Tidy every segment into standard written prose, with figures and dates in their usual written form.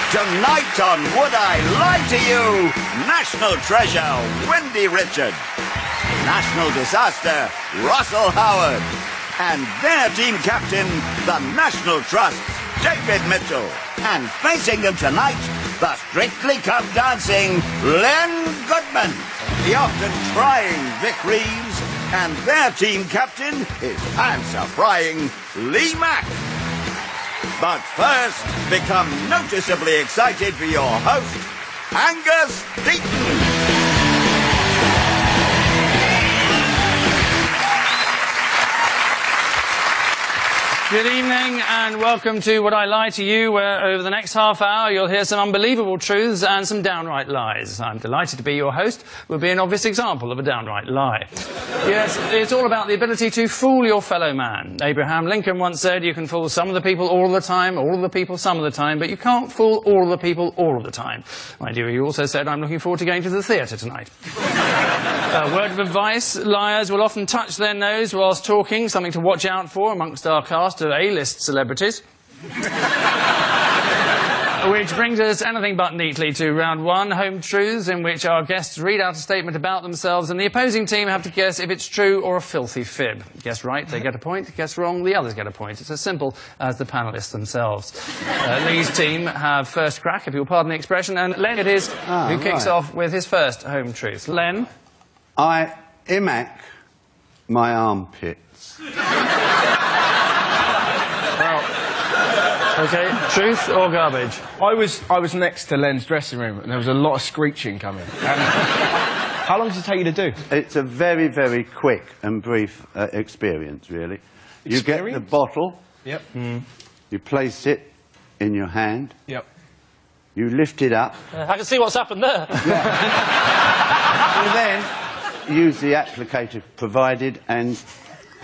Tonight on Would I Lie to You, National Treasure, Wendy Richard. National Disaster, Russell Howard. And their team captain, the National Trust's David Mitchell. And facing them tonight, the Strictly Come Dancing, Len Goodman. The often trying Vic Reeves. And their team captain is answer-frying Lee Mack. But first, become noticeably excited for your host, Angus Deayton. Good evening and welcome to Would I Lie to You, where over the next half hour you'll hear some unbelievable truths and some downright lies. I'm delighted to be your host. We'll be an obvious example of a downright lie. Yes, it's all about the ability to fool your fellow man. Abraham Lincoln once said you can fool some of the people all of the time, all of the people some of the time, but you can't fool all of the people all of the time. My dear, he also said I'm looking forward to going to the theatre tonight. A word of advice, liars will often touch their nose whilst talking, something to watch out for amongst our cast of A-list celebrities. Which brings us anything but neatly to round one, Home Truths, in which our guests read out a statement about themselves and the opposing team have to guess if it's true or a filthy fib. Guess right, they get a point. Guess wrong, the others get a point. It's as simple as the panellists themselves. Lee's team have first crack, if you'll pardon the expression, and Len it is who kicks off with his first Home Truth. Len? I imac my armpits. Okay, truth or garbage? I was next to Len's dressing room and there was a lot of screeching coming. How long does it take you to do? It's a very, very quick and brief experience, really. You get the bottle. Yep. You place it in your hand. Yep. You lift it up. I can see what's happened there. You then use the applicator provided and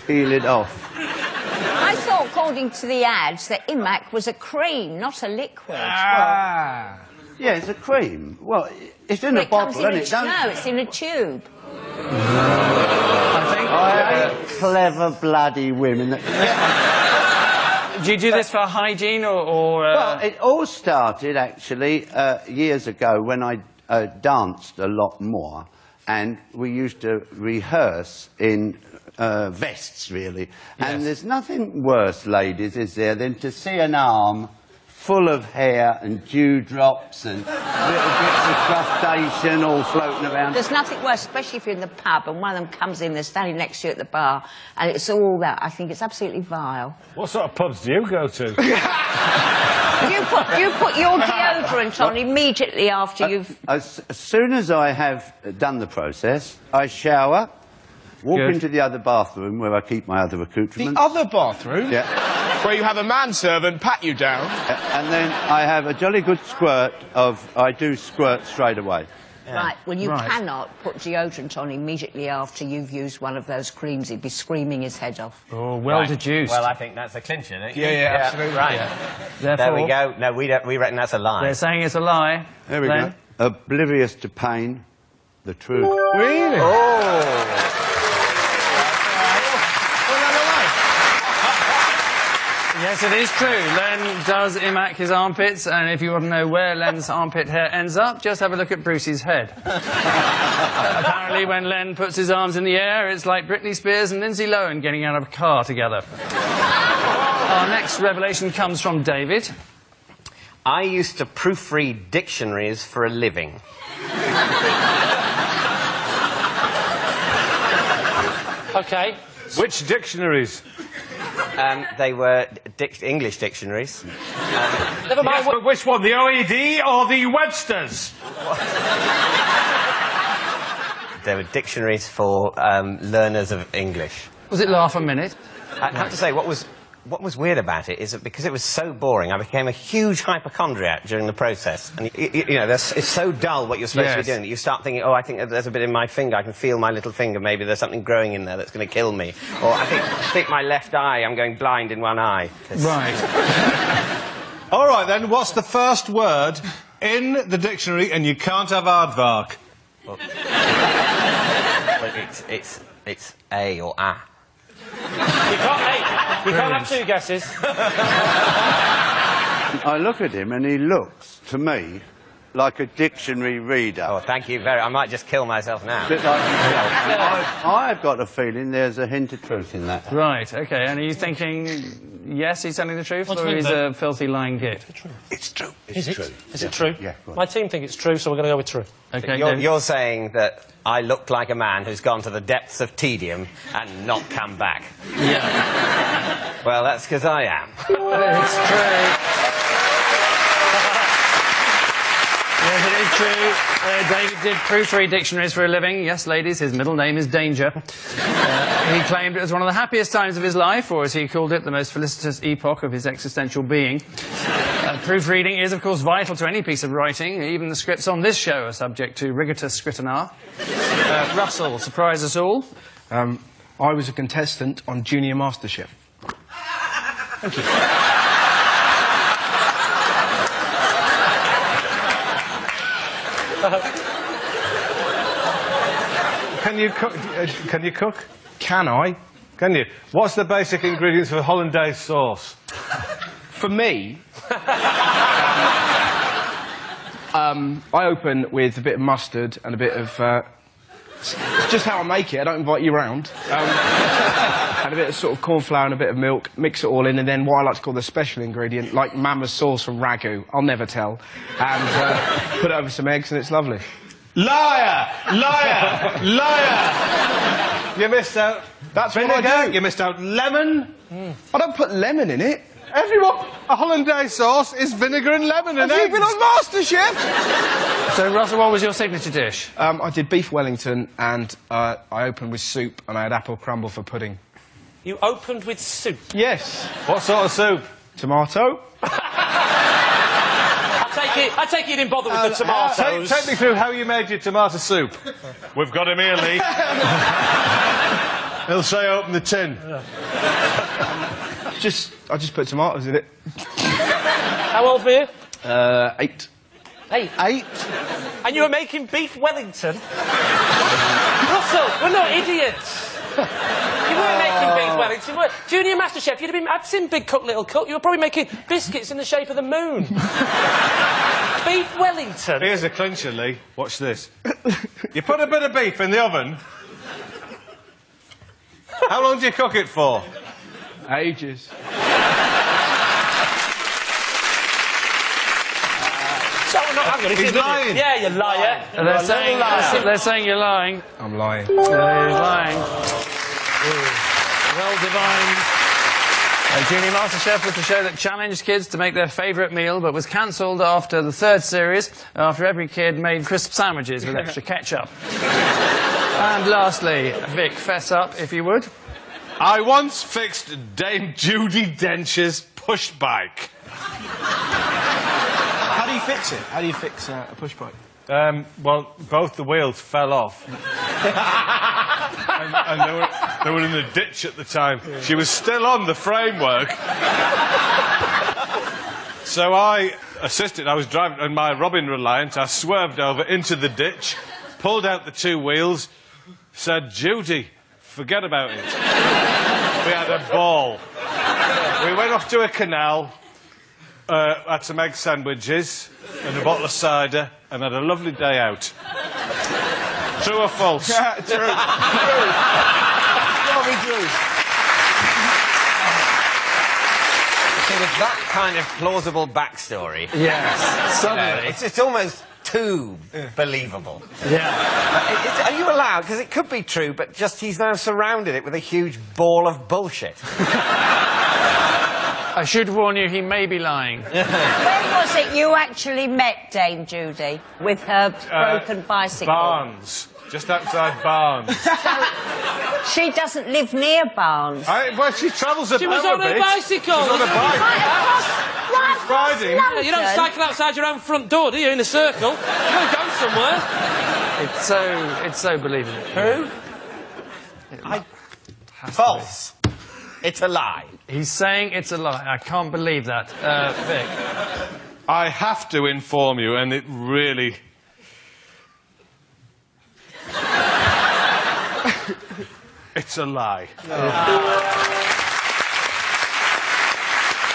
peel it off. I thought, according to the ads, that Imac was a cream, not a liquid. Yeah, it's a cream. Well, it's in a bottle, isn't it? No, it's in a tube. I hate clever, bloody women. Do you do this for hygiene or Well, it all started, actually, years ago when I danced a lot more. And we used to rehearse in vests, really. Yes. And there's nothing worse, ladies, is there, than to see an arm full of hair and dewdrops and little bits of crustacean all floating around. There's nothing worse, especially if you're in the pub and one of them comes in, they're standing next to you at the bar, and it's all that. I think it's absolutely vile. What sort of pubs do you go to? You put your deodorant on immediately after you've... As soon as I have done the process, I shower, walk into the other bathroom where I keep my other accoutrements. The other bathroom? Yeah. Where you have a manservant pat you down? And then I have a jolly good squirt of... I do squirt straight away. Yeah. Right, well, you cannot put deodorant on immediately after you've used one of those creams. He'd be screaming his head off. Oh, well deduced. Well, I think that's a clincher, isn't it? Yeah, absolutely. Right. Yeah. There we go. No, we reckon that's a lie. They're saying it's a lie. There we go. Oblivious to pain, the truth. Really? Oh! Yes, it is true. Len does imac his armpits, and if you want to know where Len's armpit hair ends up, just have a look at Brucey's head. Apparently, when Len puts his arms in the air, it's like Britney Spears and Lindsay Lohan getting out of a car together. Our next revelation comes from David. I used to proofread dictionaries for a living. OK. Which dictionaries? They were English dictionaries. Never mind. Yes, but which one, the OED or the Webster's? They were dictionaries for learners of English. Was it laugh a minute? I have to say, what was weird about it is that because it was so boring, I became a huge hypochondriac during the process. And, you know, it's so dull what you're supposed to be doing that you start thinking, oh, I think there's a bit in my finger, I can feel my little finger, maybe there's something growing in there that's going to kill me. Or I think my left eye, I'm going blind in one eye. Right. All right, then, what's the first word in the dictionary, and you can't have aardvark? Well, it's A or A. You can't have two guesses. I look at him and he looks, to me, like a dictionary reader. Oh, thank you very... I might just kill myself now. A bit like yourself. I've got a feeling there's a hint of truth in that. Right, OK. And are you thinking, yes, he's telling the truth, or he's a filthy lying git? It's true. Is it? True. Is it true? Yeah. Right. My team think it's true, so we're going to go with true. OK. You're saying that I look like a man who's gone to the depths of tedium and not come back. Yeah. Well, that's because I am. It's true. Yes, it is true. David did proofread dictionaries for a living. Yes, ladies, his middle name is Danger. He claimed it was one of the happiest times of his life, or as he called it, the most felicitous epoch of his existential being. Proofreading is, of course, vital to any piece of writing. Even the scripts on this show are subject to rigorous scrutiny. Russell, surprise us all. I was a contestant on Junior MasterChef. Thank you. Can you cook? Can you cook? Can I? Can you? What's the basic ingredients for hollandaise sauce? For me, I open with a bit of mustard and a bit of... it's just how I make it. I don't invite you round. And a bit of sort of corn flour and a bit of milk, mix it all in, and then what I like to call the special ingredient, like Mama's sauce from Ragu, I'll never tell, and put it over some eggs, and it's lovely. Liar! Liar! Liar! You missed out. That's vinegar. what I do. You missed out lemon. I don't put lemon in it. Everyone, a hollandaise sauce is vinegar and lemon and Have you eggs. been on MasterChef? So, Russell, what was your signature dish? I did beef Wellington, and I opened with soup, and I had apple crumble for pudding. You opened with soup? Yes. What sort of soup? Tomato. I take it you didn't bother with the tomatoes. Take me through how you made your tomato soup. We've got him here, Lee. He'll say open the tin. I just put tomatoes in it. How old were you? 8. 8. 8? And you were making beef Wellington? Russell, we're not idiots. You weren't making beef Wellington, were you? Junior MasterChef, you'd have been... I've seen Big Cook, Little Cook. You were probably making biscuits in the shape of the moon. Beef Wellington? Here's a clincher, Lee. Watch this. You put a bit of beef in the oven. How long do you cook it for? Ages. He's lying. Yeah, you liar. They're saying you're lying. I'm lying. He's lying. Well divined. Junior MasterChef was the show that challenged kids to make their favourite meal, but was cancelled after the 3rd series, after every kid made crisp sandwiches with extra ketchup. And lastly, Vic, fess up, if you would. I once fixed Dame Judi Dench's push bike. How do you fix it? How do you fix a push bike? Well, both the wheels fell off. and they were in the ditch at the time. She was still on the framework. So I assisted. I was driving on my Robin Reliant. I swerved over into the ditch, pulled out the 2 wheels, said, Judy, forget about it. We had a ball. We went off to a canal, had some egg sandwiches and a bottle of cider, and had a lovely day out. True or false? True. True. True. So with that kind of plausible backstory... Yes, suddenly. It's almost too believable. Yeah. Are you allowed? Because it could be true, but just he's now surrounded it with a huge ball of bullshit. I should warn you, he may be lying. When was it you actually met Dame Judy with her broken bicycle? Barnes. Just outside Barnes. She doesn't live near Barnes. Well, she travels a She was on her bicycle. She was on a bike. Right riding. You don't cycle outside your own front door, do you, in a circle? You've got to go somewhere. It's so believable. Who? False. It's a lie. He's saying it's a lie. I can't believe that. Vic. I have to inform you, and it really... It's a lie.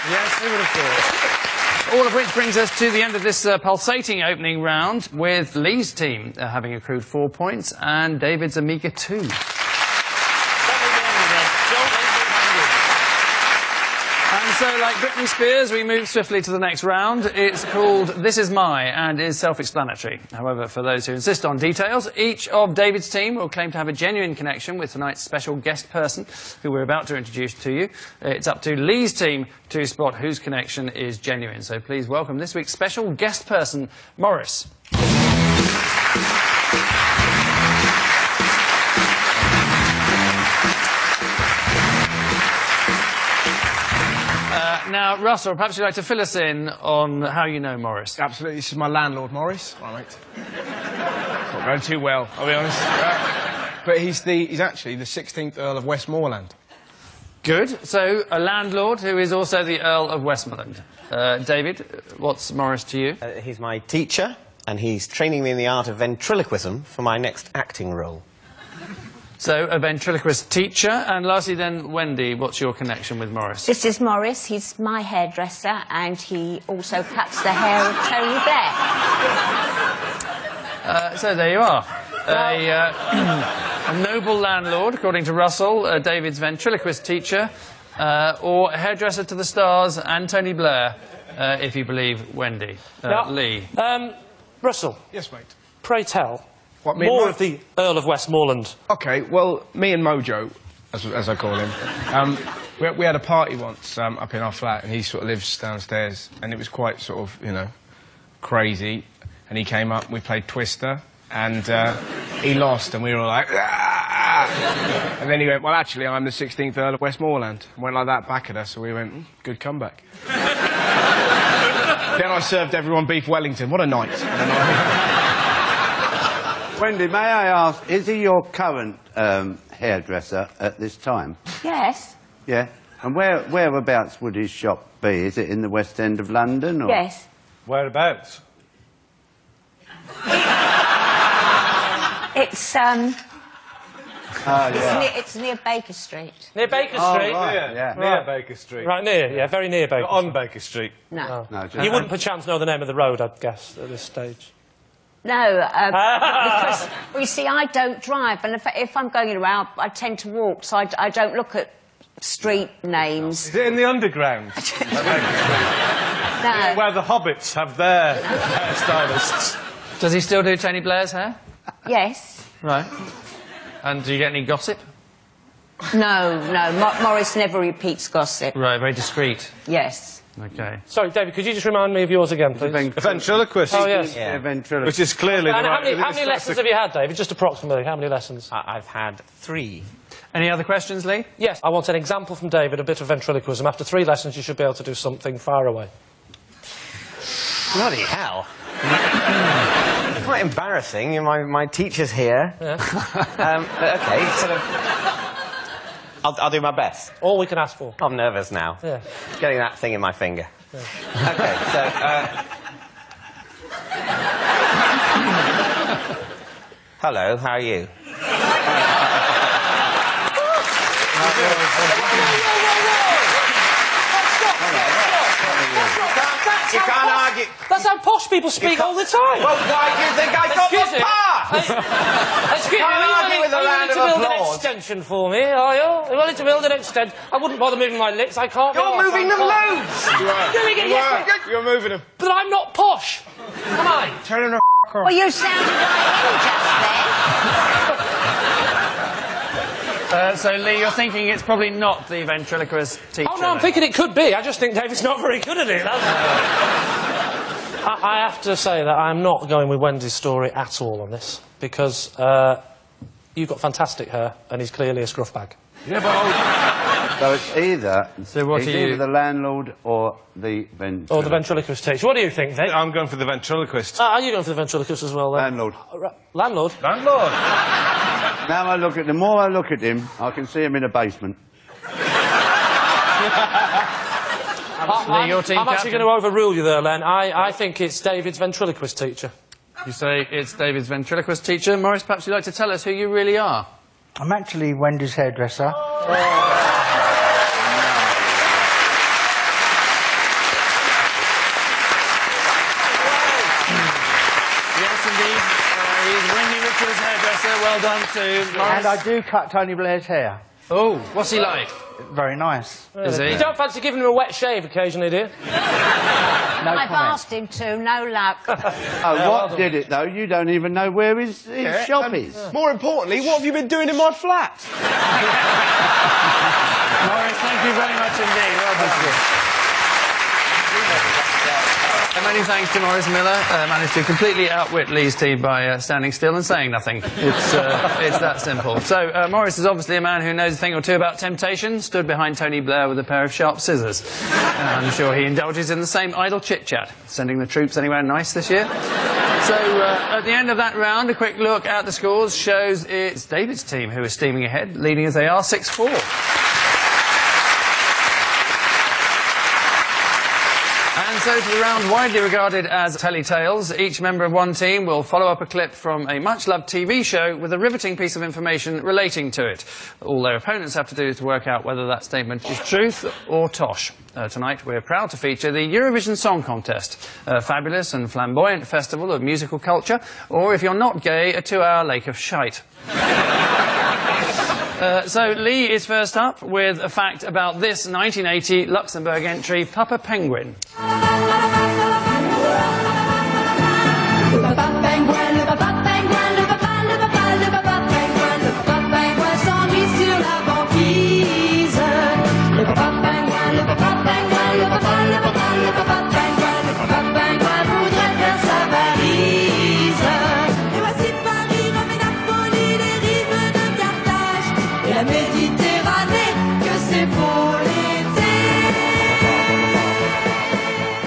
Yes, who would have thought? All of which brings us to the end of this pulsating opening round, with Lee's team having accrued 4 points and David's a meagre 2. And so, like Britney Spears, we move swiftly to the next round. It's called This Is My and is self-explanatory. However, for those who insist on details, each of David's team will claim to have a genuine connection with tonight's special guest person, who we're about to introduce to you. It's up to Lee's team to spot whose connection is genuine. So please welcome this week's special guest person, Morris. Now, Russell, perhaps you'd like to fill us in on how you know Morris. Absolutely. This is my landlord, Morris. All right. Not going too well, I'll be honest. But he's actually the 16th Earl of Westmoreland. Good. So, a landlord who is also the Earl of Westmoreland. David, what's Morris to you? He's my teacher, and he's training me in the art of ventriloquism for my next acting role. So, a ventriloquist teacher. And lastly then, Wendy, what's your connection with Morris? This is Morris. He's my hairdresser, and he also cuts the hair of Tony Blair. So there you are. A noble landlord, according to Russell, David's ventriloquist teacher, or hairdresser to the stars and Tony Blair, if you believe Wendy. Lee. Russell. Yes, mate. Pray tell. What, more of the Earl of Westmoreland. OK, well, me and Mojo, as I call him, we had a party once up in our flat, and he sort of lives downstairs, and it was quite sort of, you know, crazy. And he came up, we played Twister, and he lost, and we were all like, ah! And then he went, well, actually, I'm the 16th Earl of Westmoreland. And went like that back at us, so we went, good comeback. Then I served everyone beef Wellington. What a night. Wendy, may I ask, is he your current hairdresser at this time? Yes. Yeah? And whereabouts would his shop be? Is it in the West End of London? Or? Yes. Whereabouts? It's, it's near Baker Street. Near Baker Oh, Street? right. Yeah. Near Baker Street. Right, near, yeah, very near Baker Not on Baker Street. No. No, just- You wouldn't perchance know the name of the road, I'd guess, at this stage. No, because, well, you see, I don't drive, and if I'm going around, I tend to walk, so I don't look at street names. Is it in the underground? No. Where the hobbits have their hairstylists. Does he still do Tony Blair's hair? Yes. Right. And do you get any gossip? No, Morris never repeats gossip. Right, very discreet. Yes. OK. Sorry, David, could you just remind me of yours again, please? A ventriloquist. Oh, yes. Yeah. Ventriloquist. Which is clearly And the how right... many lessons have you had, David? Just approximately, how many lessons? I've had 3. Any other questions, Lee? Yes, I want an example from David, a bit of ventriloquism. After 3 lessons, you should be able to do something far away. Bloody hell. It's quite embarrassing. My teacher's here. Yeah. But OK, sort of... I'll do my best. All we can ask for. I'm nervous now. Yeah. Getting that thing in my finger. Yeah. OK, so... Hello, how are you? You can't argue. That's how posh people speak all the time. Well, why do you think I got Excuse the me. part? Excuse me, Can't argue with a round to of build an applause. extension for me, are you? Are you willing to build an extension? I wouldn't bother moving my lips, I can't. You're moving them loads! You're moving them. But I'm not posh. Am I? Turn her off. Well, you sounded like him just then. So, Lee, you're thinking it's probably not the ventriloquist teacher? Oh, no, I'm thinking it could be. I just think David's not very good at it. I have to say that I'm not going with Wendy's story at all on this, because you've got fantastic hair, and he's clearly a scruff bag. Yeah, but... So it's either... So what it's are you... either the landlord or the ventriloquist. Or the ventriloquist teacher. What do you think, Vic? I'm going for the ventriloquist. Are you going for the ventriloquist as well, then? Landlord. Landlord? Landlord! Now I look at the more I look at him, I can see him in a basement. Lee, your team I'm actually going to overrule you there, Len. I think it's David's ventriloquist teacher. You say it's David's ventriloquist teacher. Morris, perhaps you'd like to tell us who you really are? I'm actually Wendy's hairdresser. Yes, indeed. He's Wendy Richard's hairdresser. Well done to Morris. And I do cut Tony Blair's hair. Oh, what's he like? Very nice. Is he? You don't fancy giving him a wet shave occasionally, do you? I've asked him to, no luck. What did it, though? You don't even know where his shop is. More importantly, what have you been doing in my flat? Morris, thank you very much indeed. Well done. Many thanks to Morris Miller. Managed to completely outwit Lee's team by standing still and saying nothing. It's that simple. So, Morris is obviously a man who knows a thing or two about temptation, stood behind Tony Blair with a pair of sharp scissors. I'm sure he indulges in the same idle chit-chat, sending the troops anywhere nice this year. So, at the end of that round, a quick look at the scores shows it's David's team who is steaming ahead, leading as they are 6-4. And so to the round widely regarded as Telly Tales, each member of one team will follow up a clip from a much-loved TV show with a riveting piece of information relating to it. All their opponents have to do is to work out whether that statement is truth or tosh. Tonight we're proud to feature the Eurovision Song Contest, a fabulous and flamboyant festival of musical culture, or if you're not gay, a 2-hour lake of shite. So Lee is first up with a fact about this 1980 Luxembourg entry, Papa Penguin.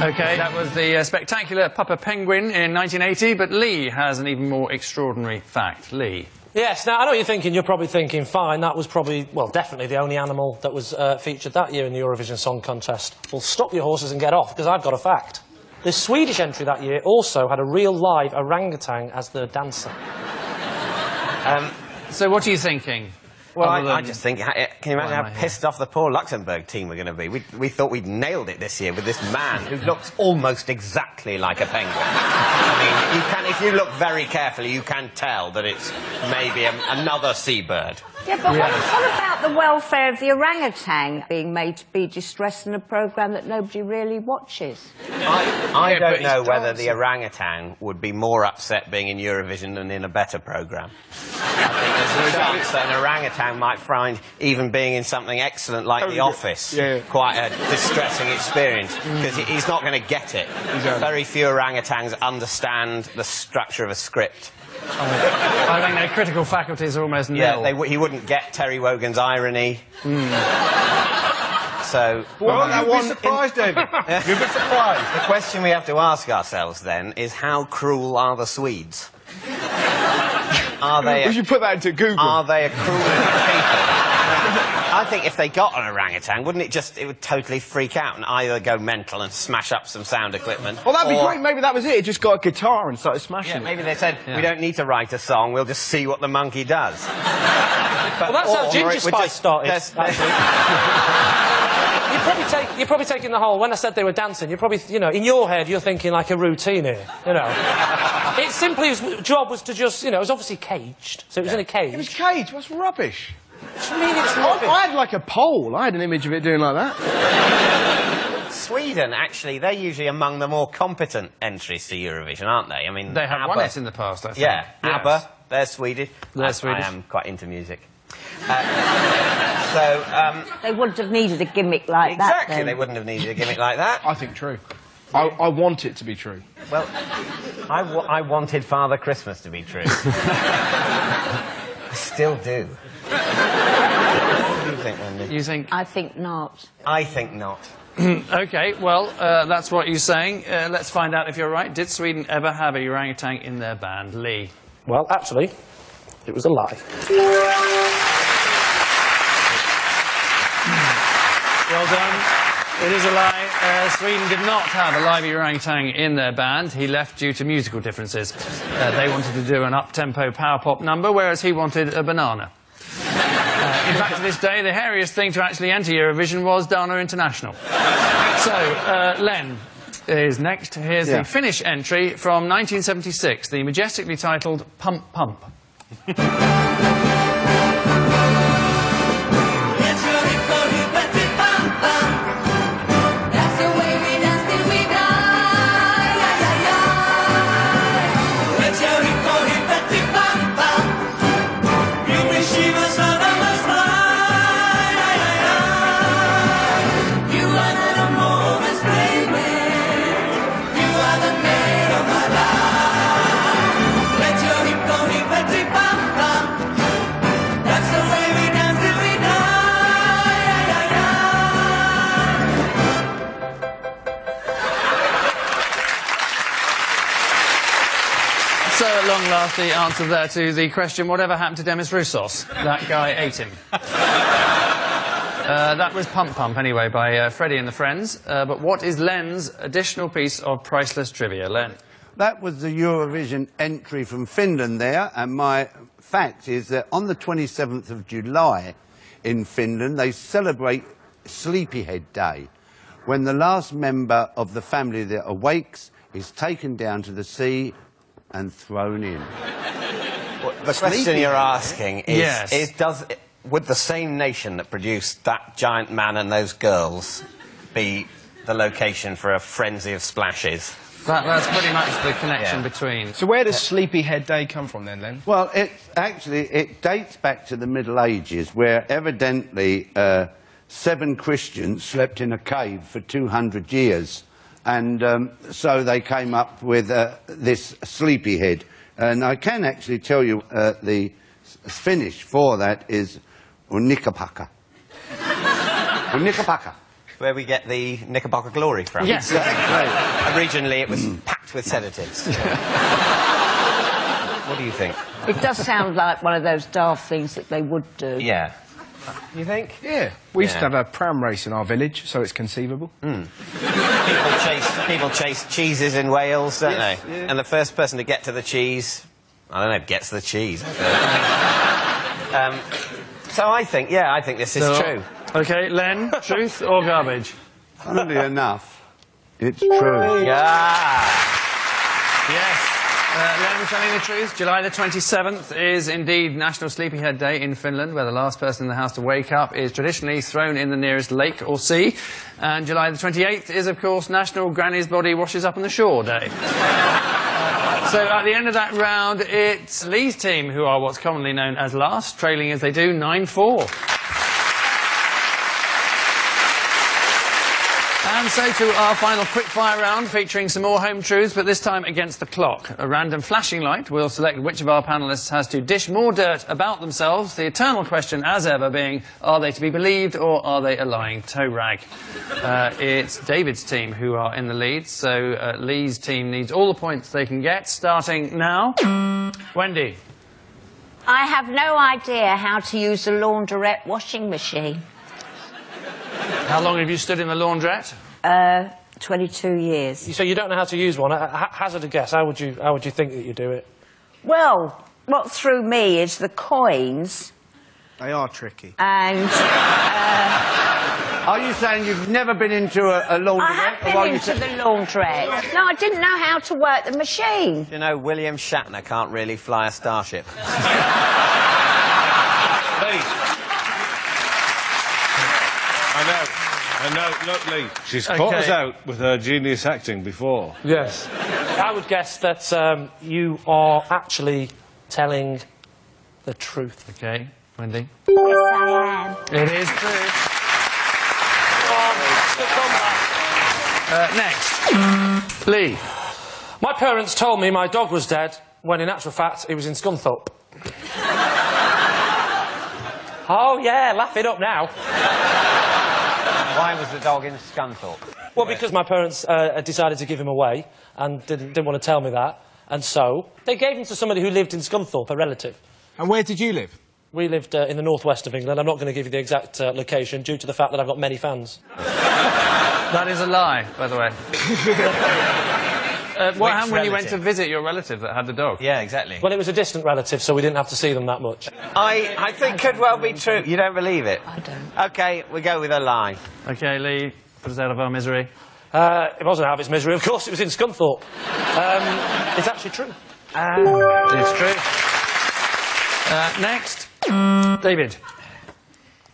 OK, that was the spectacular Papa Penguin in 1980, but Lee has an even more extraordinary fact. Lee. Yes, now, I know what you're thinking. You're probably thinking, fine, that was probably, well, definitely the only animal that was featured that year in the Eurovision Song Contest. Well, stop your horses and get off, because I've got a fact. The Swedish entry that year also had a real live orangutan as the dancer. So what are you thinking? Well, I just think, can you imagine how pissed off the poor Luxembourg team were going to be? We thought we'd nailed it this year with this man who looks almost exactly like a penguin. I mean, if you look very carefully, you can tell that it's maybe another seabird. Yeah, but what about the welfare of the orangutan being made to be distressed in a programme that nobody really watches? I don't know whether the orangutan would be more upset being in Eurovision than in a better programme. I think there's a chance that an orangutan might find even being in something excellent like The Office quite a distressing experience, because he's not going to get it. Very few orangutans understand the structure of a script. I think their critical faculties are almost nil. Yeah, he wouldn't get Terry Wogan's irony. So... Well, you'd be surprised, David. You'd be surprised. The question we have to ask ourselves, then, is how cruel are the Swedes? Are they... We should put that into Google. Are they a cruel people? I think if they got an orangutan, wouldn't it would totally freak out and either go mental and smash up some sound equipment. Well, that'd be great. Maybe that was it. It just got a guitar and started smashing it. Maybe they said, we don't need to write a song, we'll just see what the monkey does. Well, that's how Ginger Spice started. You're probably taking the whole... When I said they were dancing, you're probably, you know, in your head, you're thinking like a routine here, you know. It simply, his job was to just, you know, it was obviously caged, so it was in a cage. It was caged? What's rubbish? What do you mean it's rubbish? I had like a pole. I had an image of it doing like that. Sweden, actually, they're usually among the more competent entries to Eurovision, aren't they? I mean, they have won it in the past, I think. Yeah, yes. ABBA, they're Swedish. They're Swedish. I am quite into music. They wouldn't have needed a gimmick like that. Exactly, they wouldn't have needed a gimmick like that. I think true. I want it to be true. Well, I wanted Father Christmas to be true. I still do. What do you think, Wendy? You think... I think not. I think not. OK, well, that's what you're saying. Let's find out if you're right. Did Sweden ever have a orangutan in their band? Lee? Well, actually, it was a lie. Well done. It is a lie. Sweden did not have a live orangutan in their band. He left due to musical differences. They wanted to do an up-tempo power pop number, whereas he wanted a banana. In fact, to this day, the hairiest thing to actually enter Eurovision was Dana International. So, Len, is next. Here's the Finnish entry from 1976, the majestically titled Pump Pump. So, at long last, the answer there to the question, whatever happened to Demis Roussos? That guy ate him. That was Pump Pump, anyway, by Freddie and the Friends. But what is Len's additional piece of priceless trivia? Len? That was the Eurovision entry from Finland there, and my fact is that on the 27th of July in Finland, they celebrate Sleepyhead Day, when the last member of the family that awakes is taken down to the sea and thrown in. Well, the question you're asking is, would the same nation that produced that giant man and those girls be the location for a frenzy of splashes? That's pretty much the connection between... So where does Sleepyhead Day come from then, Len? Well, it dates back to the Middle Ages, where evidently 7 Christians slept in a cave for 200 years. And so they came up with this sleepyhead. And I can actually tell you the Finnish for that is unikapaka. Unikapaka. Where we get the Knickerbocker glory from. Yes. Originally it was packed with sedatives. What do you think? It does sound like one of those daft things that they would do. Yeah. You think? Yeah. We used to have a pram race in our village, so it's conceivable. People chase cheeses in Wales, don't they? Yeah. And the first person to get to the cheese, I don't know, gets the cheese. So I think this is true. OK, Len, truth or garbage? Funnily enough, it's true. Yeah. Yes. Len was telling the truth. July the 27th is indeed National Sleepyhead Day in Finland, where the last person in the house to wake up is traditionally thrown in the nearest lake or sea. And July the 28th is, of course, National Granny's Body Washes Up on the Shore Day. So at the end of that round, it's Lee's team who are what's commonly known as last, trailing as they do 9-4. And so to our final quickfire round, featuring some more home truths, but this time against the clock. A random flashing light will select which of our panellists has to dish more dirt about themselves, the eternal question, as ever, being, are they to be believed or are they a lying toe rag? It's David's team who are in the lead, so Lee's team needs all the points they can get, starting now. Wendy. I have no idea how to use a laundrette washing machine. How long have you stood in the laundrette? 22 years. So you don't know how to use one. Hazard a guess. How would you think that you do it? Well, what threw me is the coins. They are tricky. And... Are you saying you've never been into a laundrette? I have been into the laundrette. No, I didn't know how to work the machine. You know, William Shatner can't really fly a starship. I know, look, Lee, she's caught us out with her genius acting before. Yes. I would guess that you are actually telling the truth. OK. Wendy? Yes, I am. It is true. Next. Lee. My parents told me my dog was dead, when in actual fact he was in Scunthorpe. Oh, yeah, laugh it up now. Why was the dog in Scunthorpe? Well, because my parents decided to give him away and didn't want to tell me that. And so they gave him to somebody who lived in Scunthorpe, a relative. And where did you live? We lived in the northwest of England. I'm not going to give you the exact location due to the fact that I've got many fans. That is a lie, by the way. What happened when you went to visit your relative that had the dog? Yeah, exactly. Well, it was a distant relative, so we didn't have to see them that much. I think could well be true. You don't believe it? I don't. OK, we go with a lie. OK, Lee, put us out of our misery. It wasn't out of its misery, of course, it was in Scunthorpe. It's actually true. It's true. Next, David.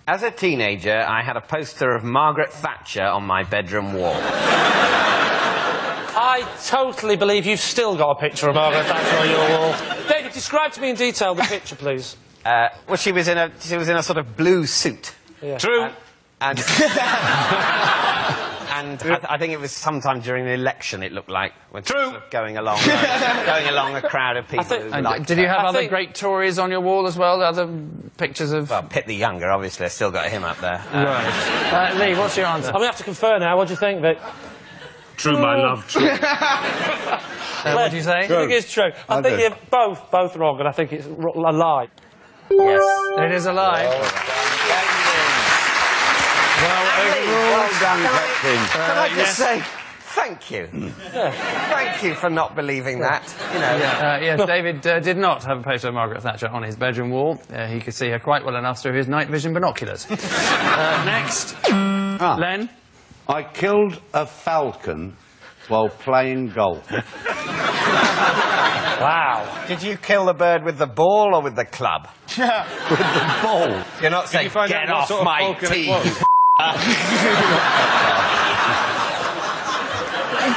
As a teenager, I had a poster of Margaret Thatcher on my bedroom wall. I totally believe you've still got a picture of Margaret Thatcher on your wall. David, describe to me in detail the picture, please. Well, she was in a sort of blue suit. Yeah. True. And I think it was sometime during the election, it looked like. When True. Sort of going along a crowd of people who liked Did you her. have other great Tories on your wall as well? Other pictures of... Well, Pitt the Younger, obviously. I still got him up there. Right. Lee, what's your answer? I'm going to have to confer now. What do you think, Vic? True, my love, true. What do you say? I think it's true. I think you're both wrong, and I think it's a lie. Yes. It is a lie. Well, overruled. Well done, Captain. Can I just say thank you? Thank you for not believing that. You know. Yes, David did not have a poster of Margaret Thatcher on his bedroom wall. He could see her quite well enough through his night vision binoculars. Next, Len. I killed a falcon while playing golf. Wow. Did you kill the bird with the ball or with the club? Yeah, with the ball. You're not saying, you find get out what off sort of my falcon it tee. was?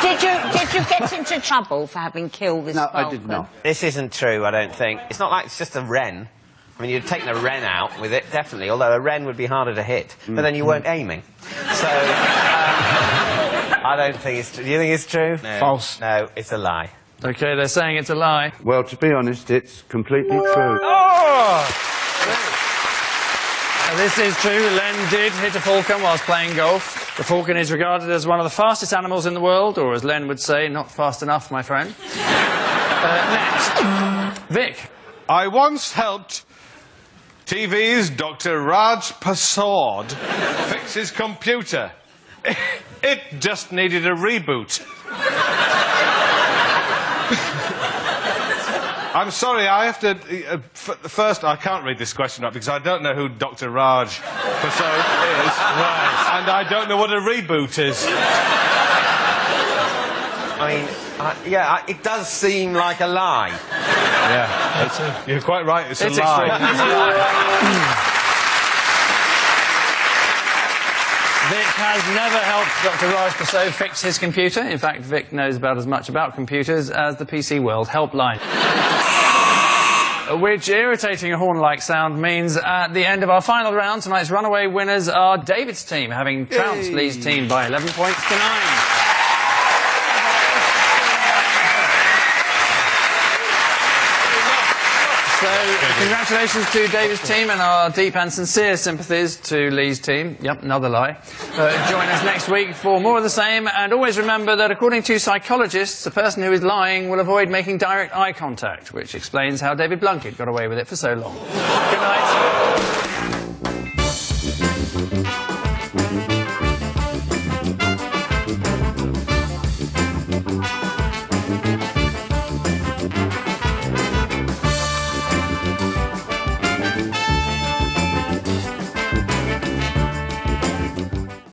Did you get into trouble for having killed this No, falcon? I did not. This isn't true, I don't think. It's not like it's just a wren. I mean, you'd taken a wren out with it, definitely, although a wren would be harder to hit. But then you weren't aiming. So, I don't think it's true. Do you think it's true? No. False. No, it's a lie. OK, they're saying it's a lie. Well, to be honest, it's completely true. This is true. Len did hit a falcon whilst playing golf. The falcon is regarded as one of the fastest animals in the world, or as Len would say, not fast enough, my friend. Next, Vic. I once helped TV's Dr. Raj Prasad fix his computer. It just needed a reboot. I'm sorry, I have to... first, I can't read this question up because I don't know who Dr. Raj Prasad is. Right. And I don't know what a reboot is. I mean, it does seem like a lie. Yeah, you're quite right, it's a lie. Extreme. It's a lie. Vic has never helped Dr. Raj Prasad fix his computer. In fact, Vic knows about as much about computers as the PC World Helpline. Which irritating horn-like sound means at the end of our final round, tonight's runaway winners are David's team, having trounced Lee's team by 11 points to 9. So, congratulations to David's team and our deep and sincere sympathies to Lee's team. Yep, another lie. Join us next week for more of the same, and always remember that according to psychologists, the person who is lying will avoid making direct eye contact, which explains how David Blunkett got away with it for so long. Good night.